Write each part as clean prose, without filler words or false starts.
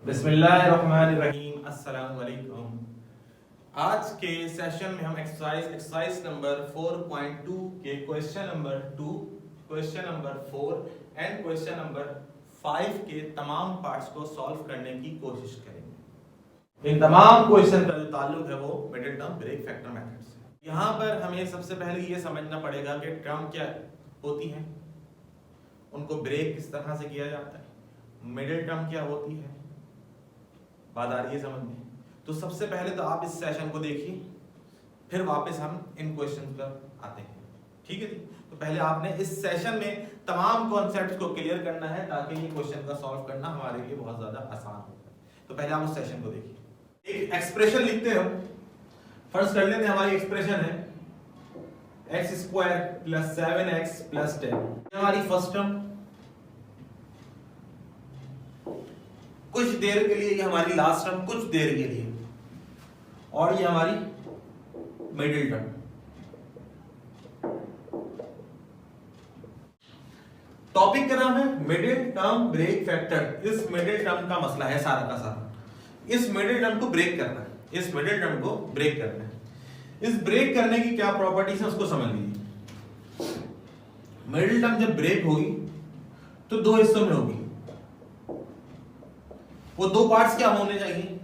बिस्मिल्लाहिर्रहमानिर्रहीम, अस्सलाम वालेकुम। आज के सेशन में हम एक्सरसाइज नंबर 4.2 के question number 2, question number 4 and question number 5 के तमाम पार्ट्स को सॉल्व करने की कोशिश करेंगे। इन तमाम क्वेश्चन का जो ताल्लुक है वो middle term break factor method से। यहाँ पर हमें सबसे पहले ये समझना पड़ेगा कि टर्म क्या होती है, उनको ब्रेक किस तरह से किया जाता है, मिडिल टर्म क्या होती है, बात आ रही है समझ में। तो सबसे पहले तो आप इस सेशन को देखिए, फिर वापस हम इन क्वेश्चन पर आते हैं, ठीक है जी। तो पहले आपने इस सेशन में तमाम कॉन्सेप्ट्स को क्लियर करना है ताकि ये क्वेश्चन का सॉल्व करना हमारे लिए बहुत ज्यादा आसान हो। तो पहले आप उस सेशन को देखिए। एक एक्सप्रेशन लिखते हैं हम, फर्स्ट कर लेते हैं। हमारी एक्सप्रेशन है x² + 7x + 10, हमारी फर्स्ट टर्म। कुछ देर के लिए ये हमारी लास्ट टर्म, कुछ देर के लिए, और ये हमारी मिडिल टर्म। टॉपिक का नाम है मिडिल टर्म ब्रेक फैक्टर। इस मिडिल टर्म का मसला है सारा का सारा। इस मिडिल टर्म को ब्रेक करना है, इस मिडिल टर्म को ब्रेक करना है। इस ब्रेक करने की क्या प्रॉपर्टीज है उसको समझ लीजिए। मिडिल टर्म जब ब्रेक होगी तो दो हिस्सों में होगी। वो दो पार्ट्स क्या होने चाहिए,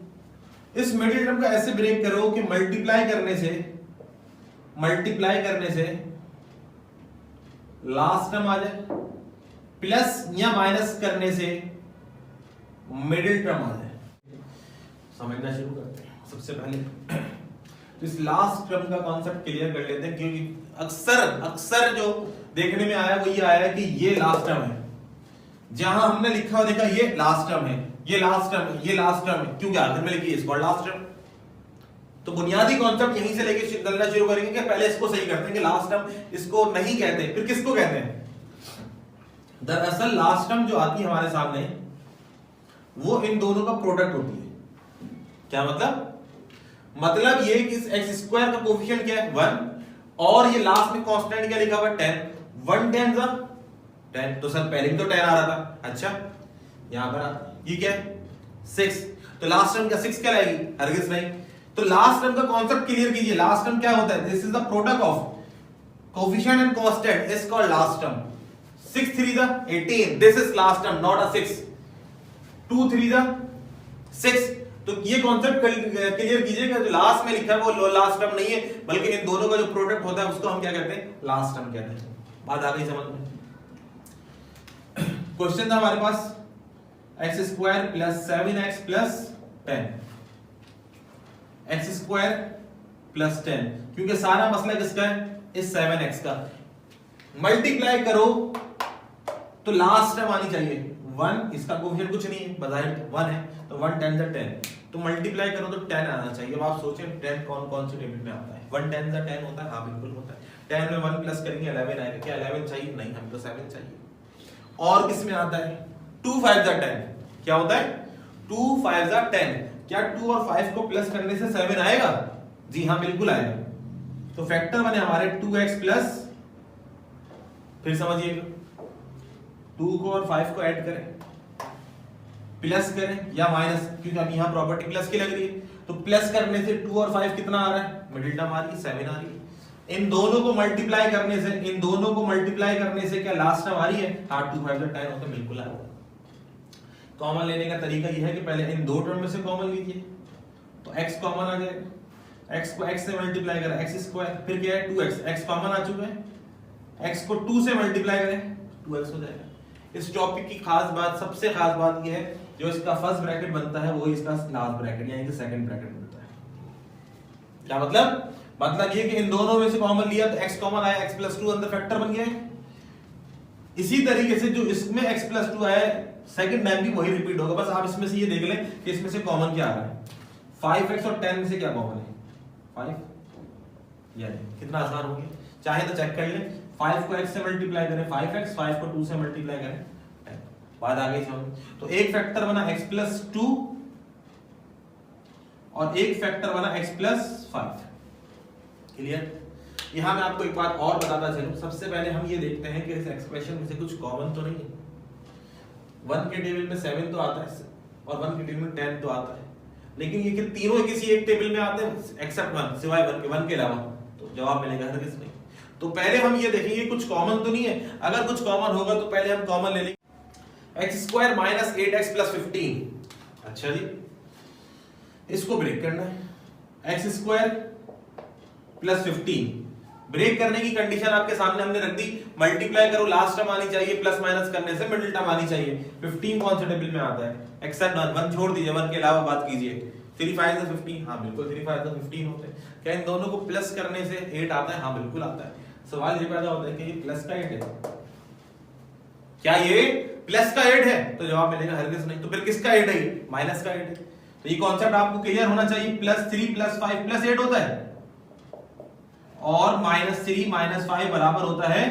इस मिडिल टर्म का ऐसे ब्रेक करो कि मल्टीप्लाई करने से लास्ट टर्म आ जाए, प्लस या माइनस करने से मिडिल टर्म आ जाए। समझना शुरू करते हैं। सबसे पहले तो इस लास्ट टर्म का कॉन्सेप्ट क्लियर कर लेते हैं, क्योंकि अक्सर जो देखने में आया वो ये आया कि ये लास्ट टर्म है। जहां हमने लिखा और देखा ये लास्ट टर्म है, ये लास्ट टर्म है, ये लास्ट टर्म है, क्योंकि आखिर में लिखी इसको लास्ट टर्म। तो बुनियादी कॉन्सेप्ट यहीं से लेके चलना शुरू करेंगे कि पहले इसको सही करते हैं कि लास्ट टर्म इसको नहीं कहते, फिर किसको कहते हैं। दरअसल लास्ट टर्म जो आती है हमारे सामने वो इन दोनों का प्रोडक्ट होती है। क्या मतलब ये कि इस x² का कोफिशिएंट क्या है 1, और ये लास्ट में कांस्टेंट क्या लिखा हुआ है 10। 1 10 10, तो सर पहले तो 10 आ रहा था, अच्छा यहां पर ये क्या है 6, तो लास्ट टर्म क्या 6 क्या लाएगी, हरगिज नहीं। तो लास्ट टर्म का कॉन्सेप्ट क्लियर कीजिए। लास्ट टर्म क्या होता है, this is the product of coefficient and constant is called last term. 6 3 18, this is last term not a 6। 2 3 6, तो ये कॉन्सेप्ट क्लियर कीजिएगा। जो लास्ट में लिखा है वो लास्ट टर्म नहीं है, बल्कि इन दोनों का जो प्रोडक्ट होता है उसको हम क्या कहते हैं, लास्ट टर्म कहते हैं। बात आ गई समझ में। क्वेश्चन था हमारे पास x² + 7x + 10, x² + 10, क्योंकि सारा मसला किसका है, इस 7x का। मल्टीप्लाई करो तो लास्ट टर्म आनी चाहिए 1, इसका कोफिशिएंट कुछ नहीं है, बजाय 1 है, तो 1 10 10, तो मल्टीप्लाई करो तो 10 आना चाहिए। अब आप सोचें 10 कौन से टेबल में आता है, 1 10 10 होता है, हाँ बिल्कुल होता है। 10 में 1 प्लस करेंगे 11 आएगा। क्या 11 चाहिए, नहीं हमको 7 चाहिए। और किस में आता है 2 5 10, क्या होता है 2 5 10, क्या 2 और 5 को प्लस करने से 7 आएगा, जी हाँ बिल्कुल आएगा। तो फैक्टर बने हमारे 2x प्लस, फिर समझिएगा 2 को और 5 को ऐड करें, प्लस करें या माइनस, क्योंकि अब यहां प्रॉपर्टी प्लस की लग रही है, तो प्लस करने से 2 और 5 कितना आ रहा है, मिडिल टर्म आ रही है 7 आ रही है। इन दोनों को मल्टीप्लाई करने से क्या लास्ट टर्म आ रही है, हाँ 2 5 10 होता है, बिल्कुल आ रहा है। कॉमन लेने का तरीका यह है कि पहले इन दो टर्म में से कॉमन लीजिए, तो x कॉमन आ जाएगा, x को x से मल्टीप्लाई करें x², फिर क्या है 2x, x कॉमन आ चुका है, x को 2 से मल्टीप्लाई करें 2x हो जाएगा। इस टॉपिक की खास बात, सबसे खास बात यह है, जो इसका फर्स्ट ब्रैकेट बनता है वो इसका लास्ट ब्रैकेट यानी कि सेकंड ब्रैकेट बनता है। क्या मतलब ये कि इन दोनों में से कॉमन लिया तो x कॉमन आया, x + 2 अंदर फैक्टर बन गया है। इसी तरीके से जो इसमें x + 2 आया सेकंड टाइम भी वही रिपीट होगा, बस आप इसमें से ये देख लें कि इसमें से कॉमन क्या आ रहा है। 5x और 10 में से क्या कॉमन है 5, यानी कितना आसान हो गया। चाहे तो चेक कर लें, 5 को x से मल्टीप्लाई करें 5x, 5 को 2 से मल्टीप्लाई करें 10। बात आ गई समझ। तो एक फैक्टर बना x + 2 और एक फैक्टर बना x + 5। क्लियर। यहां मैं आपको एक बात और बताता चलूं। सबसे पहले हम ये देखते हैं कि इस एक्सप्रेशन में से कुछ कॉमन तो नहीं है। 1 के टेबल में 7 तो आता है, और 1 की टेबल में 10 तो आता है, लेकिन ये कि तीनों किसी एक टेबल में आते हैं एक्सेप्ट 1, सिवाय 1 के अलावा, तो जवाब मिलेगा हरगिज नहीं। तो पहले हम ये देखेंगे कुछ कॉमन तो नहीं है, अगर कुछ कॉमन होगा तो पहले हम कॉमन ले लेंगे। x² minus 8x plus 15। अच्छा जी, इसको ब्रेक करना है। x² प्लस 15 ब्रेक करने की कंडीशन आपके सामने हमने रख दी, मल्टीप्लाई करो लास्ट टर्म आनी चाहिए, प्लस माइनस करने से मिडिल टर्म आनी चाहिए। 15 कौन से टेबल में आता है? एक्सेप्ट 1 छोड़ दीजिए, 1 के अलावा बात कीजिए। 3 5 से 15, हाँ बिल्कुल 3 5 से 15 होते हैं। क्या इन दोनों को प्लस करने से 8 आता है? हाँ बिल्कुल आता है। सवाल ये पैदा होता है कि ये प्लस का 8 है, क्या ये प्लस का 8 है? तो जवाब मिलेगा हरगिज नहीं। तो फिर किसका 8 है? ये माइनस का 8 है। तो ये कॉन्सेप्ट आपको क्लियर होना चाहिए। +3 + 5 + 8 होता है, और -3 - 5 बराबर होता है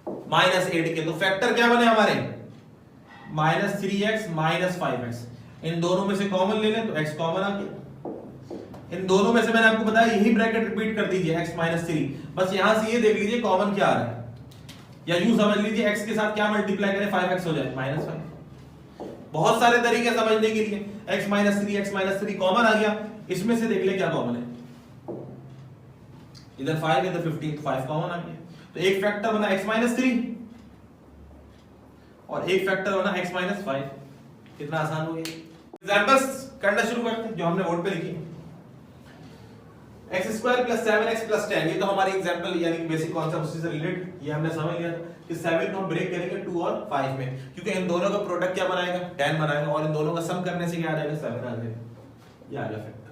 -8 के। तो फैक्टर क्या बने हमारे? -3x - 5x। इन दोनों में से कॉमन ले लें तो x कॉमन आ गया। इन दोनों में से मैंने आपको बताया यही ब्रैकेट रिपीट कर दीजिए, x - 3। बस यहां से ये देख लीजिए कॉमन क्या आ रहा है, या यूं समझ लीजिए x के साथ क्या मल्टीप्लाई करें, 5x हो जाए -5। बहुत सारे तरीके समझने के लिए। x - 3 कॉमन आ गया, इसमें से देख ले क्या कॉमन है। इधर 5 इधर 15, 5 कॉमन आ गया। तो एक फैक्टर बना x - 3 और एक फैक्टर बना x - 5। कितना आसान हो गया। एग्जांपल्स करना शुरू करते हैं जो हमने बोर्ड पे लिखी। x² + 7x + 10, ये तो हमारी एग्जांपल यानी कि बेसिक कॉन्सेप्ट उसी से रिलेटेड, ये हमने समझ लिया कि 7 को हम ब्रेक करेंगे 2 और 5 में, क्योंकि इन दोनों का प्रोडक्ट क्या बनाएगा? 10 बनाएगा, और इन दोनों का सम करने से क्या आ जाएगा? 7 आ जाएगा। ये आ गया फैक्टर।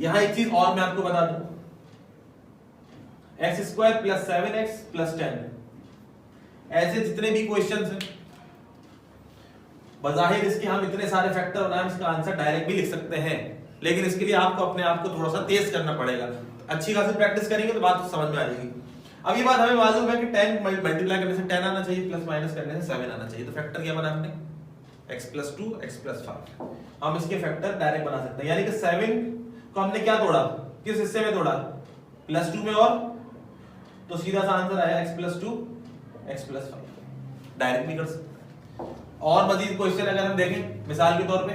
यहां एक चीज और मैं आपको बता दूं, x² + 7x + 10, ऐसे जितने भी क्वेश्चंस हैं बजाहिर इसके हम इतने सारे फैक्टर बनाए, इसका आंसर डायरेक्ट भी लिख सकते हैं, लेकिन इसके लिए आपको अपने आप को थोड़ा सा तेज करना पड़ेगा। अच्छी खासी प्रैक्टिस करेंगे तो बात समझ में आ जाएगी। अब ये बात हमें मालूम है कि 10 मल्टीप्लाई करने से 10 आना चाहिए, प्लस माइनस करने से 7 आना चाहिए। तो फैक्टर क्या बना हमने? x + 2 x + 5। हम इसके फैक्टर डायरेक्ट बना सकते हैं, यानी कि 7 को हमने क्या तोड़ा, किस हिस्से में तोड़ा? +2 में, और तो सीधा सा आंसर आया x + 2 x + 5। डायरेक्ट भी कर सकते हैं। और मजीद क्वेश्चन अगर हम देखें मिसाल के तौर पे,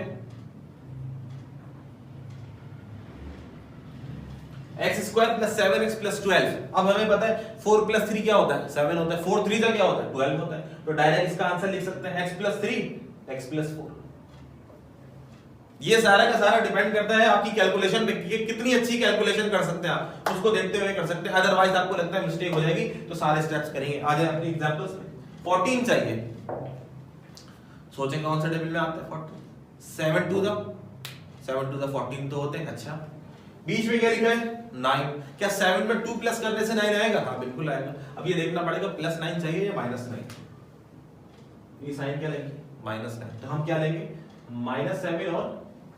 x² + 7x + 12। अब हमें पता है 4 + 3 क्या होता है? 7 होता है। 4 3 क्या होता है? 12 होता है। तो डायरेक्ट इसका आंसर लिख सकते हैं x + 3 x + 4। ये सारा का सारा डिपेंड करता है आपकी कैलकुलेशन पे, कि कितनी अच्छी कैलकुलेशन कर सकते हैं आप, उसको देखते हुए कर सकते हैं। अदरवाइज आपको लगता है मिस्टेक हो जाएगी तो सारे स्टेप्स करेंगे। आ जाए अपनी एग्जांपल्स में। 14 चाहिए, सोचें कौन सा टेबल में आता है 14? 7 to the 14 तो होते हैं। अच्छा, बीच में क्या लिखा है? 9। क्या 7 में 2 प्लस करने से 9 आएगा? हाँ बिल्कुल आएगा। अब ये देखना पड़ेगा +9 चाहिए या -9। ये साइन क्या लेंगे? -9। तो हम क्या लेंगे? -7 और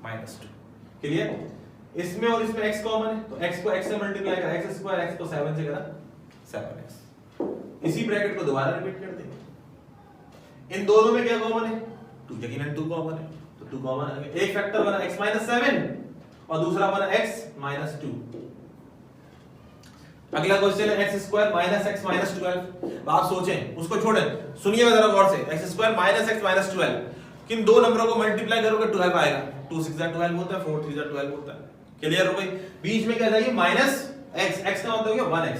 -2। क्लियर? इसमें और इसमें x कॉमन है, तो x को x से मल्टीप्लाई करा, x² x को 7 से करा 7x। इसी ब्रैकेट को दोबारा रिपीट कर देंगे। इन दोनों में क्या कॉमन है? 2, यकीनन 2 कॉमन है, तो 2 कॉमन आ गया। एक फैक्टर बना x - 7 और दूसरा बना x - 2। अगला क्वेश्चन है x² - x - 12। आप सोचें, उसको छोड़ें, सुनिए जरा गौर से। x² - x - 12, किन दो नंबरों को मल्टीप्लाई करोगे 12 आएगा। 2 6 12 होता है, 4 3 12 होता है। क्लियर हो गई? बीच में क्या चाहिए? -x, x का मतलब हो गया 1x।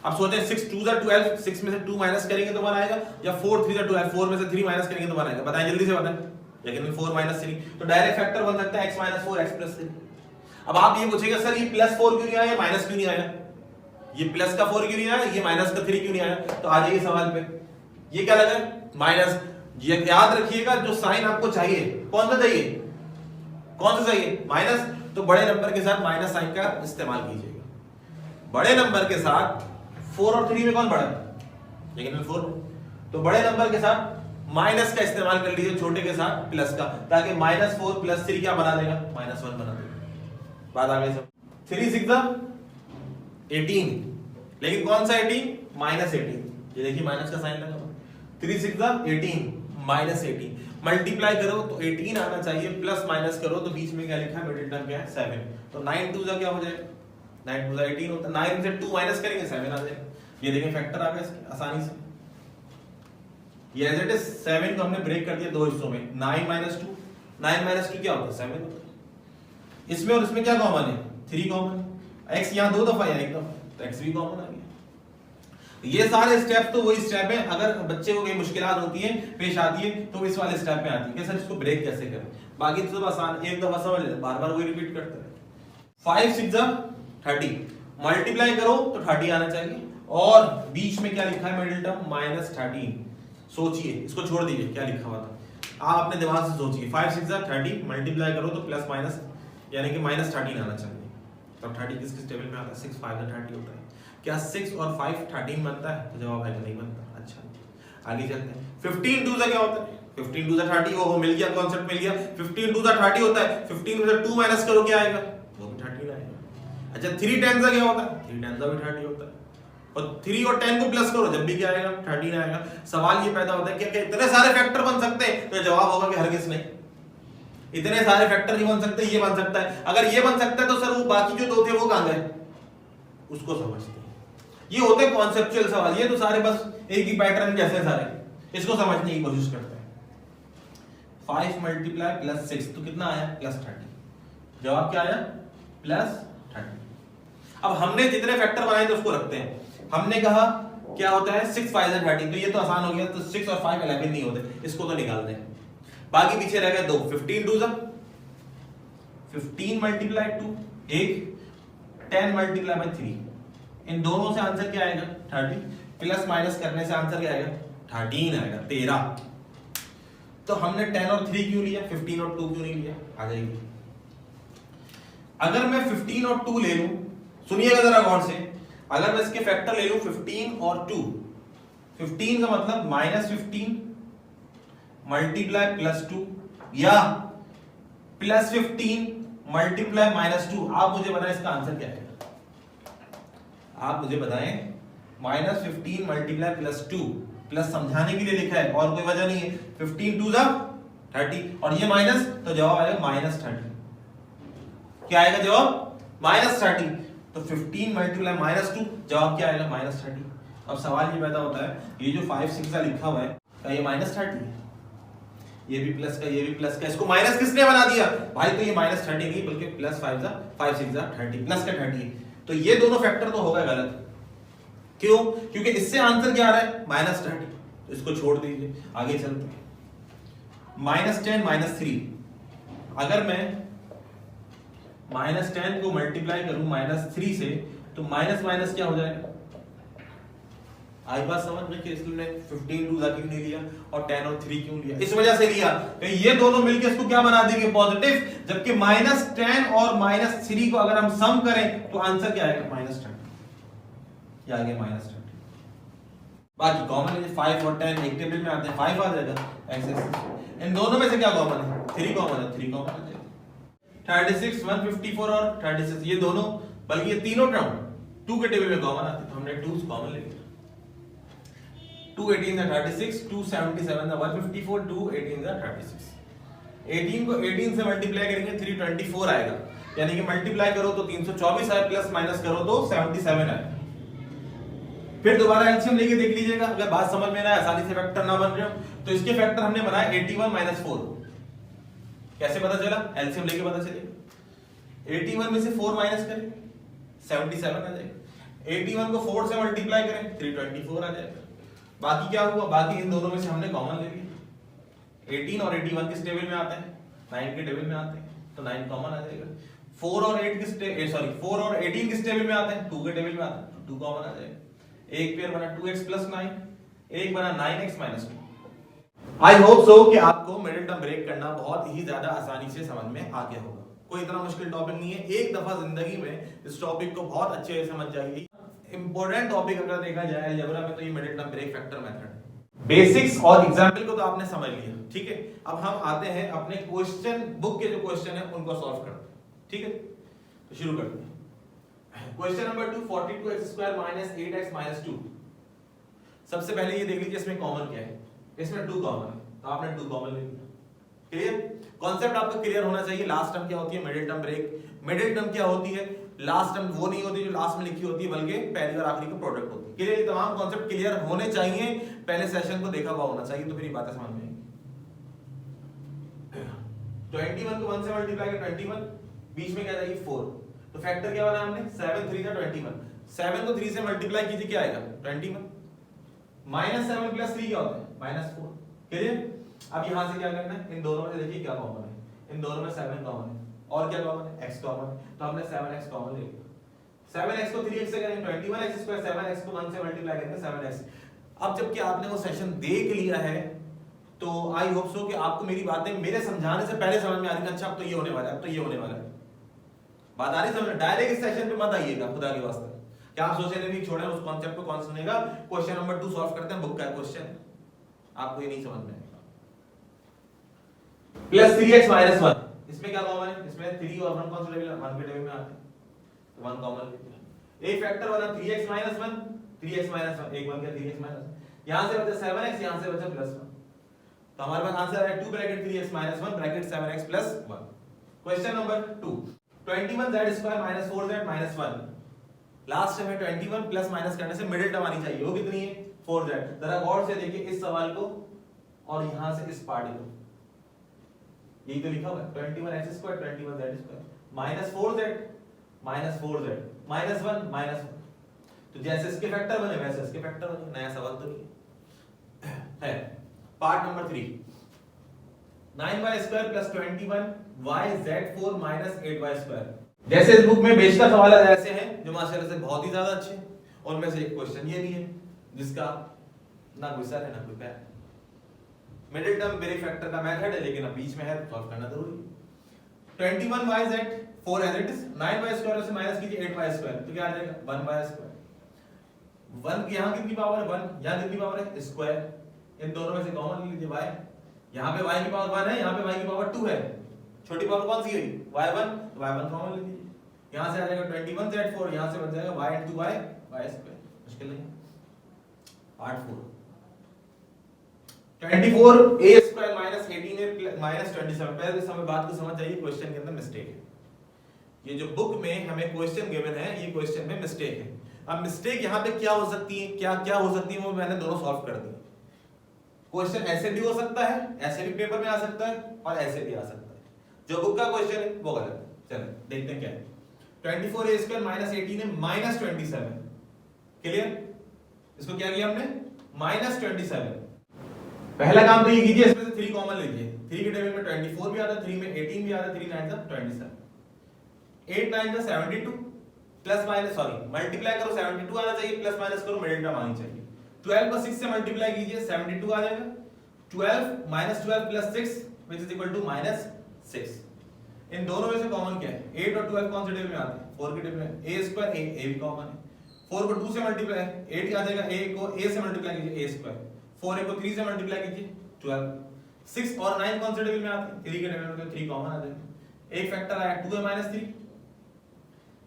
अब सोचें 6 2 12, 6 में से 2 माइनस करेंगे तो 1 आएगा, या 4 3 12, 4 में से 3 माइनस करेंगे तो 1 आएगा। बताएं जल्दी से बताएं। लेकिन 4 - 3, तो डायरेक्ट फैक्टर बन सकता है x - 4 x + 3। अब आप ये पूछेंगे सर ये +4 क्यों नहीं आया, माइनस क्यों नहीं आया? ये प्लस का 4 क्यों नहीं आया, ये माइनस का 3 क्यों नहीं आया? तो आ जाइए सवाल पे। ये क्या लगा? माइनस। ये याद रखिएगा, जो साइन आपको चाहिए कौन सा चाहिए? कौन सा चाहिए? माइनस। तो बड़े नंबर के साथ माइनस साइन का इस्तेमाल कीजिएगा। बड़े नंबर के साथ 4 और 3 में कौन बड़ा है? लेकिन 4। तो बड़े नंबर के साथ माइनस का इस्तेमाल कर लीजिए, छोटे के साथ प्लस का, ताकि -4 + 3 क्या बना देगा? -1 बना देगा। बात आ गई सब। 3 6 18, लेकिन कौन सा 18? -18। ये देखिए माइनस का साइन लगा। 3 6 18 -18। मल्टीप्लाई करो तो 18 आना चाहिए, प्लस माइनस करो तो बीच में क्या लिखा है? मिडिल टर्म क्या है? 7। तो 9 2 क्या हो जाएगा? 9 2 18 होता है। 9 से 2 माइनस करेंगे 7 आ जाएगा। ये देखें फैक्टर आ गया इसके आसानी से। ये एज इट इज 7 को हमने ब्रेक कर दिया दो हिस्सों में, 9 माइनस 2, 9 माइनस 2 क्या होता है 7 होता है। इसमें और इसमें क्या कॉमन है 3 कॉमन है, x यहाँ 2 दफा या 1 दफा, तो x भी कॉमन आ गया। ये सारे स्टेप तो वही स्टेप है, अगर बच्चे को कोई मुश्किलात होती है पेश आती है तो इस वाले स्टेप में आती है कि सर इसको ब्रेक कैसे करें। बाकी तो सब आसान, एक दफा समझ लेते, बार बार वही रिपीट करते रहे। 5 6 30 मल्टीप्लाई करो तो 30 आना चाहिए, और बीच में क्या लिखा है मिडिल टर्म -13। सोचिए, इसको छोड़ दीजिए क्या लिखा हुआ था, आप अपने दिमाग से सोचिए। 5 6 30 मल्टीप्लाई करो तो प्लस माइनस यानी कि -13 आना चाहिए। तब 30 किस टेबल में आता है 6 5 30 होता है। क्या 6 और 5 13 बनता है? तो जवाब है नहीं बनता। अच्छा आगे चलते हैं। 15 2 क्या होता है? 15 2 30, वो मिल गया, कॉन्सेप्ट मिल गया। 15 2 30 होता है, 15 में से 2 माइनस करो क्या आएगा? वो भी 13 आएगा। अच्छा 3 10 क्या होता है? 3 10 भी 30 होता है, और 3 और 10 को प्लस करो जब भी क्या आएगा 13 आएगा। सवाल ये पैदा होता है कि इतने सारे फैक्टर बन सकते हैं, तो जवाब होगा कि हरगिज नहीं, इतने सारे फैक्टर नहीं बन सकते, ये बन सकता है। अगर ये बन सकता है तो सर वो बाकी जो 2 थे वो कहां गए? उसको समझते हैं। ये होते हैं कॉन्सेप्चुअल सवाल, ये तो सारे बस एक ही पैटर्न जैसे सारे, इसको समझने की कोशिश करते हैं। 5 मल्टीप्लाई प्लस 6 तो कितना आया? प्लस 30। जवाब क्या आया? प्लस 30। अब हमने जितने फैक्टर बनाए थे उसको रखते हैं। हमने कहा क्या होता है 6 5 30, तो ये तो आसान हो गया, तो 6 और 5 11 नहीं होते, इसको तो निकाल दें। बाकी पीछे रह गए 2, 15 2 15 मल्टीप्लाई 2 1, 10 मल्टीप्लाई बाय 3, इन दोनों से आंसर क्या आएगा 30, प्लस माइनस करने से आंसर क्या आएगा 13 आएगा 13। तो हमने 10 और 3 क्यों लिया, 15 और 2 क्यों नहीं लिया? आ जाएगी। अगर मैं 15 और 2 ले लूं, सुनिएगा जरा गौर से, अगर मैं इसके फैक्टर ले लूं 15 और 2, 15 का मतलब -15 मल्टीप्लाई +2 या +15 मल्टीप्लाई -2। आप मुझे बताएं इसका आंसर क्या है? आप मुझे बताएं -15 मल्टीप्लाई +2, प्लस समझाने के लिए लिखा है और कोई वजह नहीं है। 15 2 30 और ये माइनस, तो जवाब आएगा -30। क्या आएगा जवाब? -30। तो 15 मल्टीप्लाई -2, जवाब क्या आएगा? -30। अब सवाल ये पैदा होता है, ये जो 5 6 लिखा हुआ है क्या ये -30 है? ये भी प्लस का, ये भी प्लस का, इसको माइनस किसने बना दिया भाई? तो ये -30 नहीं बल्कि +5 5 6 30, प्लस का 30। तो ये दोनों फैक्टर तो होगा गलत। क्यों? क्योंकि इससे आंसर क्या आ रहा है -30, तो इसको छोड़ दीजिए, आगे चलते हैं। -10 -3, अगर मैं -10 को मल्टीप्लाई करूं -3 से, तो माइनस माइनस क्या हो जाएगा? आई बात समझ में कि इसने 15 2 क्यों नहीं लिया और 10 और 3 क्यों लिया? इस वजह से लिया कि ये दोनों मिलकर इसको क्या बना देंगे पॉजिटिव, जबकि -10 और -3 को अगर हम सम करें तो आंसर क्या आएगा? -30। क्या आ गया? -30। बाकी कॉमन है 5 और 10 एक टेबल में आते हैं, 5 आ जाएगा एक्स। इन दोनों में से क्या कॉमन है? 3 कॉमन है, 3 कॉमन आ जाएगा। 36 154 और 36 ये दोनों, बल्कि ये तीनों टर्म 2 के टेबल में कॉमन आते हैं, तो हमने 2 कॉमन ले लिया। 2 18 है 36, 2 77 है 154, 2 18 है 36। 18 को 18 से मल्टीप्लाई करेंगे 324 आएगा, यानी कि मल्टीप्लाई करो तो 324 आए, प्लस माइनस करो तो 77 आए। फिर दोबारा एलसीएम लेके देख लीजिएगा, अगर बात समझ में ना आए, आसानी से फैक्टर ना बन रहे हो तो इसके फैक्टर हमने बनाए 81 - 4। कैसे पता चला? एलसीएम लेके पता चलेगा। 81 में से 4 माइनस करें 77 आ जाएगा। 81 को 4 से मल्टीप्लाई करें 324 आ जाएगा। बाकी क्या हुआ? बाकी इन दोनों में से हमने कॉमन ले लिया। 18 और 81 किस टेबल में आते हैं? 9 के टेबल में आते हैं, तो 9 कॉमन आ जाएगा। 4 और 18 किस टेबल में आते हैं? 2 के टेबल में आते हैं, तो 2 कॉमन आ जाएगा। एक पेयर बना 2x + 9, एक बना 9x - 2। आई होप सो कि आपको मिडिल टर्म ब्रेक करना बहुत ही ज्यादा आसानी से समझ में आ गया होगा। कोई इतना मुश्किल टॉपिक नहीं है, एक दफा जिंदगी में इस टॉपिक को बहुत अच्छे से समझ जाइए। इंपॉर्टेंट टॉपिक अगर देखा जाए अलजेब्रा में तो ये middle term break factor method, basics और एग्जांपल को तो आपने समझ लिया, ठीक है। अब हम आते हैं अपने क्वेश्चन बुक के जो क्वेश्चन है उनको सॉल्व करते हैं, ठीक है। तो शुरू करते हैं। Question number 2, 42x² - 8x - 2। सबसे पहले ये देख लीजिए इसमें कॉमन क्या है। इसमें 2 कॉमन है, तो आपने 2 कॉमन ले लिया। क्लियर? कॉन्सेप्ट आपका क्लियर होना चाहिए। लास्ट टर्म क्या होती है? Middle term break. Middle term क्या होती है? लास्ट टर्म वो नहीं होती जो लास्ट में लिखी होती है, बल्कि पहली और आखिरी का प्रोडक्ट होती है। क्लियर? ये तमाम कॉन्सेप्ट क्लियर होने चाहिए, पहले सेशन को देखा हुआ होना चाहिए, तो फिर ये बातें समझ में आएंगी। 21 को 1 से मल्टीप्लाई कर 21, बीच में क्या रहेगी 4, तो फैक्टर क्या बना हमने 7 3 का 21, 7 को 3 से मल्टीप्लाई कीजिए क्या आएगा 21, -7 + 3 क्या होता है -4। क्लियर? अब यहां से क्या करना है, इन दोनों में देखिए क्या कॉमन है, इन दोनों में 7 कॉमन है और क्या कॉमन है, x कॉमन है, तो हमने 7x कॉमन ले लिया। 7x को 3x से करेंगे 21x², 7x को 1 से मल्टीप्लाई करेंगे 7x। अब जबकि आपने वो सेशन देख लिया है तो आई होप सो कि आपको मेरी बातें मेरे समझाने से पहले समझ में आ रही है। अच्छा अब तो ये होने वाला है, अब तो ये होने वाला है, बात आ रही समझ में। डायरेक्ट इस सेशन पे मत आइएगा खुदा के वास्ते, क्या आप सोच रहे भी छोड़ें उस कॉन्सेप्ट को, कौन सुनेगा। क्वेश्चन नंबर 2 सॉल्व करते हैं, बुक का क्वेश्चन, आपको ये नहीं समझ में आएगा। +3x - 1, इसमें क्या कॉमन है, इसमें 3 और 1 कौन सा टेबल 1 के टेबल में आते हैं, 1 कॉमन लेते हैं। एक फैक्टर वाला 3x - 1, 3x - 1 एक बन गया 3x - 1, यहां से बचा 7x, यहां से बचा +1, तो हमारे पास आंसर है 2 bracket 3x - 1 bracket 7x + 1। Question number 2, 21z² - 4z - 1, last में 21 प्लस माइनस करने से मिडिल टर्म आनी चाहिए, वो कितनी है 4z। जरा गौर से देखिए इस सवाल को और यहां से इस पार्ट को, यही तो लिखा हुआ है 21x² 21z² -4z -4z -1 तो जैसे इसके फैक्टर बने वैसे इसके फैक्टर बने, नया सवाल तो नहीं है। Part number 3, 9y² + 21yz4 - 8y²। जैसे इस बुक में बेशतर सवाल ऐसे हैं जो माशाल्लाह से बहुत ही ज्यादा अच्छे हैं, उनमें से एक क्वेश्चन ये भी है जिसका ना कोई सर है ना कोई पैर। मिडिल टर्म वेरी फैक्टर का मेथड है, लेकिन अब बीच में है तो सॉल्व करना जरूरी है। 21yz 4 as it is, 9y² से माइनस कीजिए 8y², तो क्या आ जाएगा 1y²। 1 यहां कितनी पावर है 1, यहां कितनी पावर है स्क्वायर, इन दोनों में से कॉमन ले लीजिए y, यहां पे y की पावर 1 है, यहां पे y की पावर 2 है, छोटी पावर कौन सी हुई y1, तो y1 कॉमन ले लीजिए, यहां से आ जाएगा 21z4, यहां से बच जाएगा y * y y², मुश्किल नहीं। Part 4, 24a² - 18a - 27। पहले इस समय बात को समझ जाइए, क्वेश्चन के अंदर मिस्टेक है, ये जो बुक में हमें क्वेश्चन गिवन है ये क्वेश्चन में मिस्टेक है। अब मिस्टेक यहाँ पे क्या हो सकती है, क्या क्या हो सकती है, वो मैंने दोनों सॉल्व कर दी। क्वेश्चन ऐसे भी हो सकता है, ऐसे भी पेपर में आ सकता है और ऐसे भी आ सकता है, जो बुक का क्वेश्चन है वो गलत है। चलो देखते हैं क्या है। 24a² - 18a - 27, clear? इसको क्या किया हमने -27। पहला काम तो ये कीजिए, इसमें से 3 कॉमन लीजिए, 3 के टेबल में 24 भी आता है, 3 में 18 भी आता है, 3 9 27, 8 9 72 प्लस माइनस सॉरी मल्टीप्लाई करो 72 आना चाहिए, प्लस माइनस करो मिडिल टर्म आनी चाहिए। 12 को 6 से मल्टीप्लाई कीजिए 72 आ जाएगा, 12 -12 + 6 which is equal to -6। इन दोनों में से कॉमन क्या है, 8 और 12 कौन से टेबल में आते हैं 4 के टेबल में, a² a भी कॉमन है, 4 को 2 से मल्टीप्लाई 8 आ जाएगा, a को a से मल्टीप्लाई कीजिए a², 4a को 3 से मल्टीप्लाई कीजिए 12, 6 और 9 कौन से टेबल में आते हैं 3 के टेबल में, तो 3 कॉमन आ जाएगा। एक फैक्टर आया 2a - 3,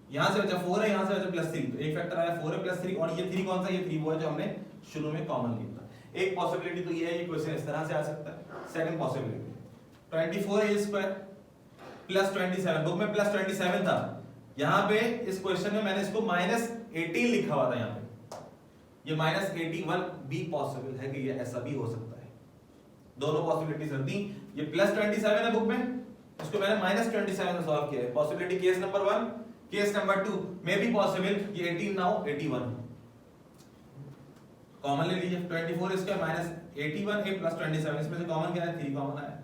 यहां से बचा 4 है, यहां से बचा +3, तो एक फैक्टर आया 4a + 3, और ये 3 कौन सा, ये 3 वो है जो हमने शुरू में कॉमन लिया था। एक पॉसिबिलिटी तो ये है, ये क्वेश्चन इस तरह से आ सकता है। सेकंड पॉसिबिलिटी 24a² + 27, बुक में +27 था, यहां पे इस क्वेश्चन में मैंने इसको -18 लिखा हुआ था, यहां पे ये -81 भी पॉसिबल है कि ये ऐसा भी हो सकता है। दोनों पॉसिबिलिटीज रहती, ये +27 है बुक में, इसको मैंने -27 से सॉल्व किया है। Possibility case number 1, case number 2 में भी पॉसिबल ये 18 नाउ 81 कॉमन ले लीजिए। 24 इसका -81 a + 27, इसमें से कॉमन क्या है 3 कॉमन आया,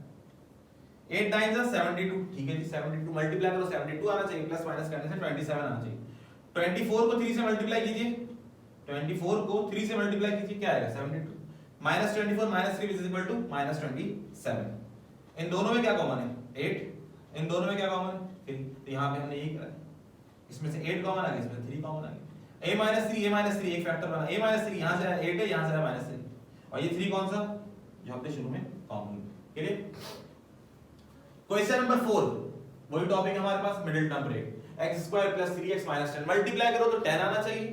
8 9 72, ठीक है जी 72 मल्टीप्लाई करो 72 आना चाहिए, प्लस माइनस करने से 27 आना चाहिए। 24 को 3 से मल्टीप्लाई कीजिए, 24 को 3 से मल्टीप्लाई कीजिए क्या आएगा 72, -24 - 3 इज इक्वल टू -27। इन दोनों में क्या कॉमन है 8, इन दोनों में क्या कॉमन है 3, तो यहां पे हमने यही करा, इसमें से 8 कॉमन आ गया, इसमें 3 कॉमन आ गया, a - 3 एक फैक्टर बना, a - 3 यहां से आया 8 है, यहां से आया -3, और ये 3 कौन सा जो हमने शुरू में कॉमन लिया। क्लियर? क्वेश्चन नंबर 4, वही टॉपिक हमारे पास middle term break, x² + 3x - 10 multiply करो तो 10 आना चाहिए,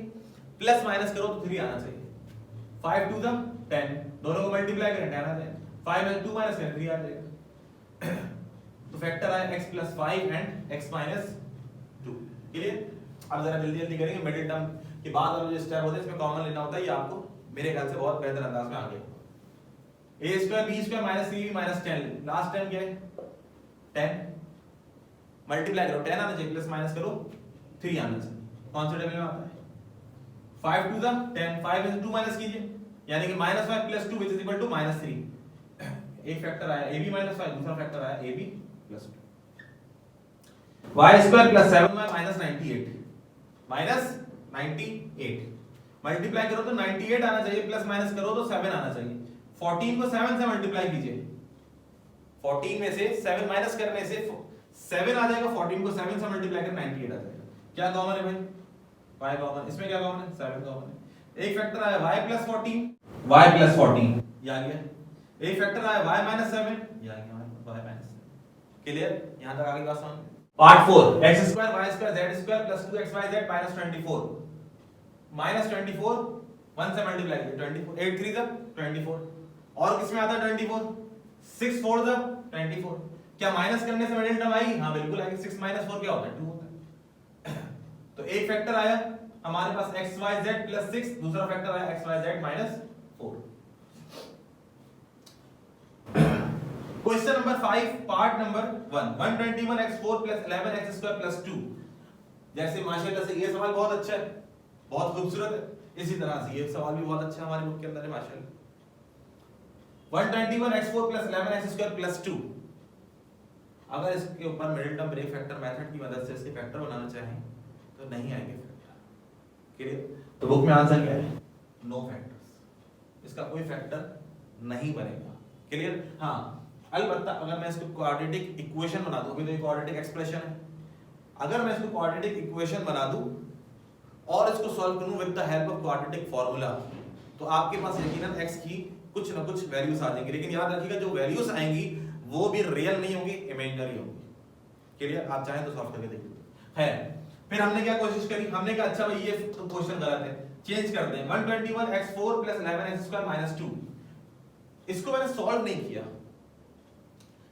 प्लस माइनस करो तो 3 आना चाहिए, 5 2 10, दोनों को मल्टीप्लाई करें 10 आ जाएगा, 5 में 2 माइनस करें 3 आ जाएगा। तो फैक्टर आया x + 5 एंड x - 2। क्लियर? अब जरा जल्दी जल्दी करेंगे। मिडिल टर्म के बाद वाला जो स्टेप होता है इसमें कॉमन लेना होता है, ये आपको मेरे ख्याल से बहुत बेहतर अंदाज में आ गया। a square b square minus 3b minus 10, last time क्या है 10, मल्टीप्लाई करो 10 आना चाहिए, प्लस माइनस करो 3 आना चाहिए। कौन से टेबल में आता है 5 टू द 10, 5 में से 2 माइनस कीजिए, यानी कि -5 plus 2 which is equal to -3। एक फैक्टर आया ab माइनस 5, दूसरा फैक्टर आया ab plus 2। y square plus 7y minus 98, minus 98 multiply करो तो 98 आना चाहिए, प्लस माइनस करो तो 7 आना चाहिए। 14 को 7 से मल्टीप्लाई कीजिए, 14 में से 7 माइनस करने से 7 आ जाएगा, 14 को 7 से मल्टीप्लाई कर 98 आ जाएगा। क्या कॉमन है भाई y कॉमन, इसमें क्या कॉमन है 7 कॉमन है। एक फैक्टर आया y प्लस 14, y प्लस 14 ये आ गया। एक फैक्टर आया y माइनस 7, ये आ गया y माइनस 7। क्लियर, यहां तक आगे बात समझ। Part 4 x square y square z square plus 2xyz minus 24, minus 24 1 से मल्टीप्लाई किया 24, 8 3 द 24, और किसमें आता है 24, 6 4 द 24। क्या माइनस करने से मिडिल टर्म आई? हां बिल्कुल आएगी। 6 माइनस 4 क्या होता है 2 होता है। तो एक फैक्टर आया हमारे पास xyz प्लस 6, दूसरा फैक्टर आया xyz minus 4। Question number 5 part number 1, 121x4 plus 11x square plus 2। जैसे माशाल्लाह से ये सवाल बहुत अच्छा है, बहुत खूबसूरत है, इसी तरह से ये सवाल भी बहुत अच्छा है हमारी बुक के अंदर है माशाल्लाह। 121x4 plus 11x square plus 2, अगर इसके ऊपर middle term break factor method की मदद से इसके फैक्टर बनाना चाहें तो नहीं आएंगे फैक्टर। क्लियर, तो बुक में आंसर क्या है नो फैक्टर्स, इसका कोई फैक्टर नहीं बनेगा। क्लियर, हां अलबत्ता अगर मैं इसको क्वाड्रेटिक इक्वेशन बना दूं, अभी तो ये क्वाड्रेटिक एक्सप्रेशन है, अगर मैं इसको क्वाड्रेटिक इक्वेशन बना दूं और इसको सॉल्व करूं with the help of quadratic formula, तो आपके पास यकीनन x की कुछ ना कुछ वैल्यूज आ जाएंगी। लेकिन याद रखिएगा जो वैल्यूज आएंगी वो भी रियल नहीं होंगी, इमेजिनरी होंगी। क्लियर, आप चाहें तो सॉल्व करके देखिए। है फिर हमने क्या कोशिश करी, हमने कहा अच्छा भाई ये तो क्वेश्चन गलत है, चेंज कर दें। 121x4 plus 11x square minus 2, इसको मैंने सॉल्व नहीं किया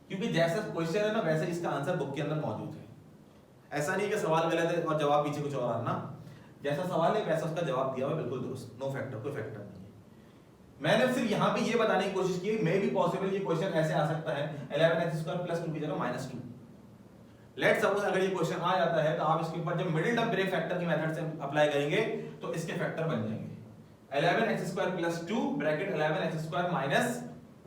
क्योंकि जैसा क्वेश्चन है ना वैसे इसका आंसर बुक के अंदर मौजूद है। ऐसा नहीं कि सवाल गलत है और जवाब पीछे कुछ और आना, जैसा सवाल है वैसा उसका जवाब दिया हुआ बिल्कुल दुरुस्त, नो फैक्टर, कोई फैक्टर नहीं है। मैंने सिर्फ यहां पे ये बताने की कोशिश की मे बी पॉसिबल ये क्वेश्चन ऐसे आ सकता है 11x स्क्वायर प्लस 2 की जगह माइनस 2। लेट सपोज अगर ये क्वेश्चन आ जाता है तो आप इसके ऊपर जब मिडिल टर्म ब्रेक फैक्टर की मेथड से अप्लाई करेंगे तो इसके फैक्टर बन जाएंगे 11x square plus 2 bracket 11x square minus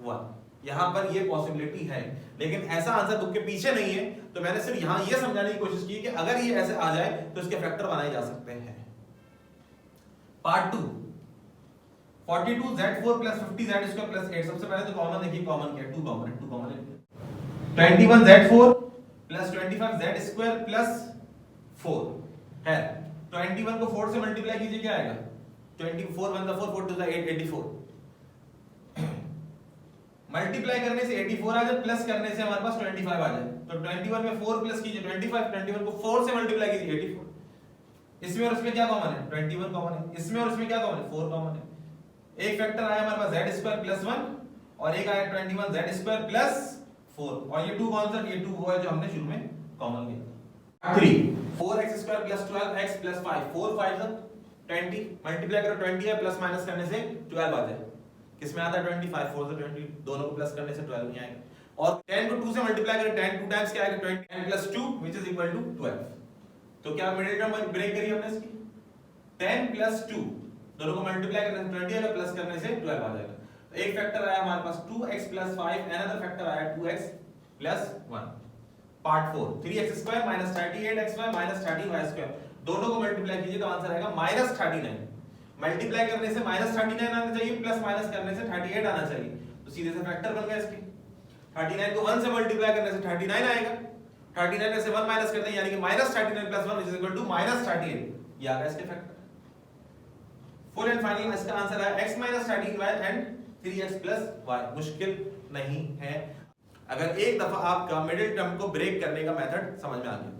1। यहां पर ये पॉसिबिलिटी है, लेकिन ऐसा आंसर बुक के पीछे नहीं है, तो मैंने सिर्फ यहां ये समझाने की कोशिश की कि अगर ये ऐसे आ जाए तो इसके फैक्टर बनाए जा सकते हैं। Part 2 42z4 plus 50z square plus 8, सबसे पहले तो कॉमन देखिए, कॉमन क्या है 2 कॉमन है, 2 कॉमन है। 21z4 plus 25z square plus 4 है, 21 को 4 से मल्टीप्लाई कीजिए क्या आएगा 24 1 4 4 2 8 84, मल्टीप्लाई करने से 84 आ जाए, प्लस करने से हमारे पास 25 आ जाए, तो 21 में 4 प्लस कीजिए 25, 21 को 4 से मल्टीप्लाई कीजिए 84। इसमें और इसमें क्या कॉमन है 21 कॉमन है, इसमें और इसमें क्या कॉमन है 4 कॉमन है। एक फैक्टर आया हमारे पास z स्क्वायर प्लस 1 और एक आया 21 z स्क्वायर प्लस 4, और ये 2 कौन सा, ये 2 वो है जो हमने शुरू में कॉमन लिया था। 3 4x square plus 12x plus 5, 4 5 20, multiply करो 20 है, प्लस माइनस करने से 12 आ जाए, किसमें आता है 25, 4 से 20, दोनों को प्लस करने से 12 नहीं आएगा, और 10 को 2 से मल्टीप्लाई करें 10 2 टाइम्स क्या आएगा 20, 10 plus 2 which is equal to 12। तो क्या मिडिल टर्म ब्रेक करी हमने इसकी 10 प्लस 2, दोनों को मल्टीप्लाई करने से 20 आएगा, प्लस करने से 12 आ जाएगा। तो एक फैक्टर आया हमारे पास 2x प्लस 5, अनदर फैक्टर आया 2x plus 1। Part 4 3x square minus 38xy minus 30y square, दोनों को मल्टीप्लाई कीजिए तो आंसर आएगा माइनस 39। मल्टीप्लाई करने से माइनस 39 आना चाहिए, प्लस माइनस करने से 38 आना चाहिए, तो सीधे से फैक्टर बन गया इसके। 39 को 1 से मल्टीप्लाई करने से 39 आएगा, 39 में से 1 माइनस करते हैं यानी कि minus 39 plus 1 is equal to minus 38, ये आ गया इसके फैक्टर। फुल एंड फाइनल इसका आंसर है x minus 13y and 3x plus y। मुश्किल नहीं है, अगर एक दफा आपका मिडिल टर्म को ब्रेक करने का मेथड समझ में आ गया,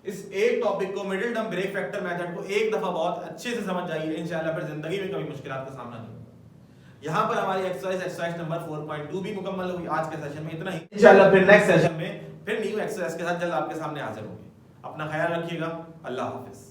इस एक टॉपिक को middle term break factor method को एक दफा बहुत अच्छे से समझ जाइए, इंशाल्लाह फिर जिंदगी में कभी मुश्किलात का सामना नहीं होगा। यहां पर हमारी एक्सरसाइज नंबर 4.2 भी मुकम्मल हुई आज के सेशन में, इतना ही। इंशाल्लाह फिर नेक्स्ट सेशन में फिर न्यू एक्सरसाइज के साथ जल्द आपके सामने हाजिर होंगे। अपना ख्याल रखिएगा, अल्लाह हाफिज।